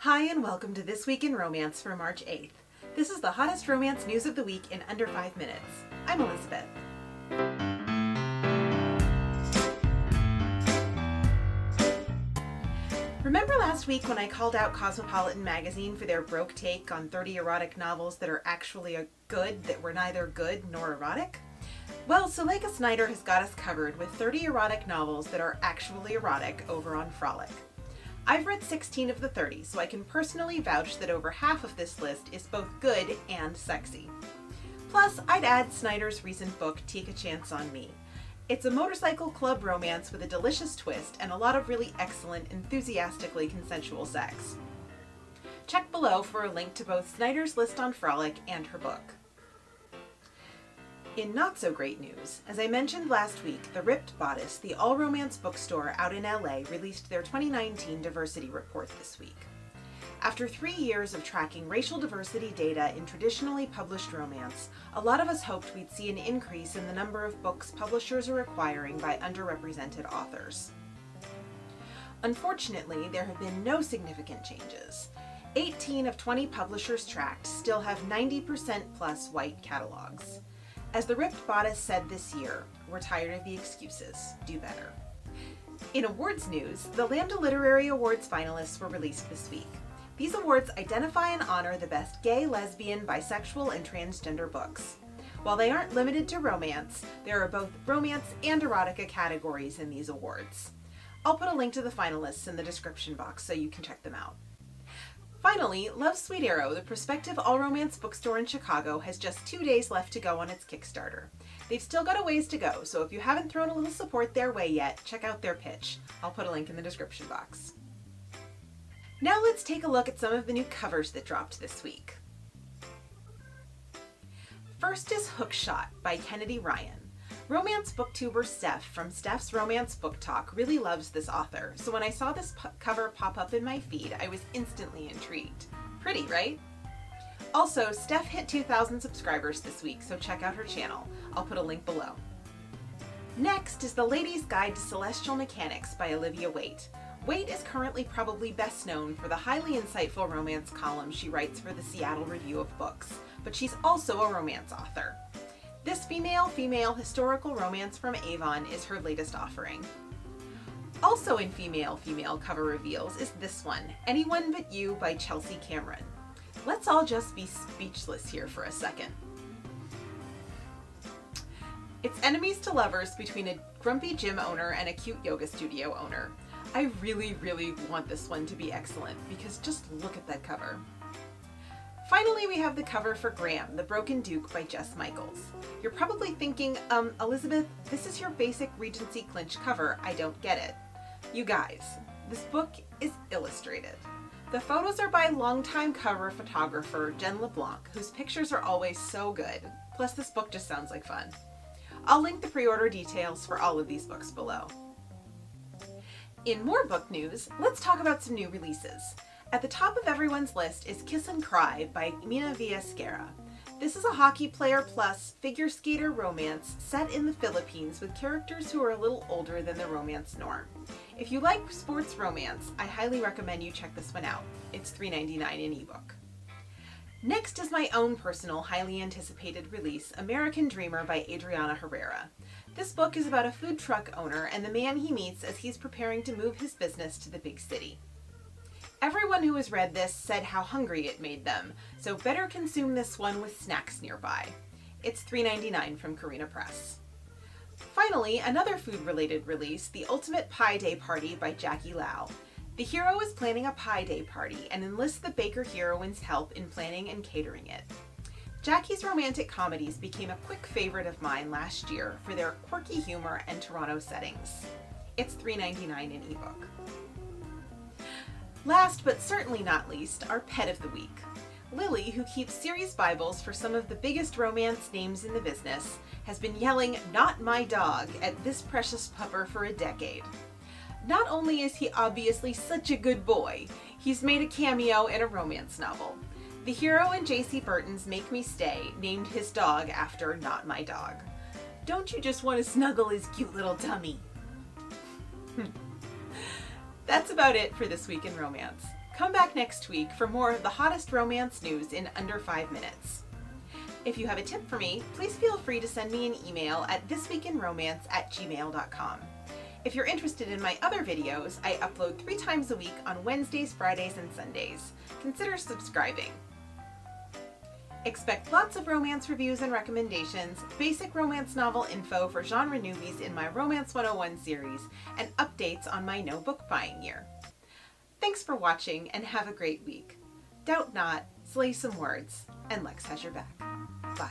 Hi and welcome to This Week in Romance for March 8th. This is the hottest romance news of the week in under 5 minutes. I'm Elizabeth. Remember last week when I called out Cosmopolitan magazine for their broke take on 30 erotic novels that are actually good that were neither good nor erotic? Well, Suleikha Snyder has got us covered with 30 erotic novels that are actually erotic over on Frolic. I've read 16 of the 30, so I can personally vouch that over half of this list is both good and sexy. Plus, I'd add Snyder's recent book, Take a Chance on Me. It's a motorcycle club romance with a delicious twist and a lot of really excellent, enthusiastically consensual sex. Check below for a link to both Snyder's list on Frolic and her book. In not so great news, as I mentioned last week, the Ripped Bodice, the all-romance bookstore out in LA, released their 2019 diversity report this week. After 3 years of tracking racial diversity data in traditionally published romance, a lot of us hoped we'd see an increase in the number of books publishers are acquiring by underrepresented authors. Unfortunately, there have been no significant changes. 18 of 20 publishers tracked still have 90% plus white catalogs. As the Ripped Bodice said this year, we're tired of the excuses. Do better. In awards news, the Lambda Literary Awards finalists were released this week. These awards identify and honor the best gay, lesbian, bisexual, and transgender books. While they aren't limited to romance, there are both romance and erotica categories in these awards. I'll put a link to the finalists in the description box so you can check them out. Finally, Love Sweet Arrow, the prospective all-romance bookstore in Chicago, has just 2 days left to go on its Kickstarter. They've still got a ways to go, so if you haven't thrown a little support their way yet, check out their pitch. I'll put a link in the description box. Now let's take a look at some of the new covers that dropped this week. First is Hookshot by Kennedy Ryan. Romance booktuber Steph from Steph's Romance Book Talk really loves this author, so when I saw this cover pop up in my feed, I was instantly intrigued. Pretty, right? Also, Steph hit 2,000 subscribers this week, so check out her channel. I'll put a link below. Next is The Lady's Guide to Celestial Mechanics by Olivia Waite. Waite is currently probably best known for the highly insightful romance column she writes for the Seattle Review of Books, but she's also a romance author. This female-female historical romance from Avon is her latest offering. Also in female-female cover reveals is this one, Anyone But You by Chelsea Cameron. Let's all just be speechless here for a second. It's enemies to lovers between a grumpy gym owner and a cute yoga studio owner. I really want this one to be excellent because just look at that cover. Finally, we have the cover for Graham, The Broken Duke by Jess Michaels. You're probably thinking, Elizabeth, this is your basic Regency clinch cover. I don't get it. You guys, this book is illustrated. The photos are by longtime cover photographer Jen LeBlanc, whose pictures are always so good. Plus, this book just sounds like fun. I'll link the pre-order details for all of these books below. In more book news, let's talk about some new releases. At the top of everyone's list is Kiss and Cry by Mina Villaesquera. This is a hockey player plus figure skater romance set in the Philippines with characters who are a little older than the romance norm. If you like sports romance, I highly recommend you check this one out. It's $3.99 in ebook. Next is my own personal, highly anticipated release, American Dreamer by Adriana Herrera. This book is about a food truck owner and the man he meets as he's preparing to move his business to the big city. Everyone who has read this said how hungry it made them, so better consume this one with snacks nearby. It's $3.99 from Carina Press. Finally, another food-related release, The Ultimate Pie Day Party by Jackie Lau. The hero is planning a pie day party and enlists the baker heroine's help in planning and catering it. Jackie's romantic comedies became a quick favorite of mine last year for their quirky humor and Toronto settings. It's $3.99 in ebook. Last but certainly not least, our pet of the week. Lily, who keeps series Bibles for some of the biggest romance names in the business, has been yelling, "Not my dog," at this precious pupper for a decade. Not only is he obviously such a good boy, he's made a cameo in a romance novel. The hero in J.C. Burton's Make Me Stay named his dog after Not My Dog. Don't you just want to snuggle his cute little tummy? That's about it for This Week in Romance. Come back next week for more of the hottest romance news in under 5 minutes. If you have a tip for me, please feel free to send me an email at thisweekinromance@gmail.com. If you're interested in my other videos, I upload 3 times a week on Wednesdays, Fridays, and Sundays. Consider subscribing. Expect lots of romance reviews and recommendations, basic romance novel info for genre newbies in my Romance 101 series, and updates on my no book buying year. Thanks for watching and have a great week. Doubt not, slay some words, and Lex has your back. Bye.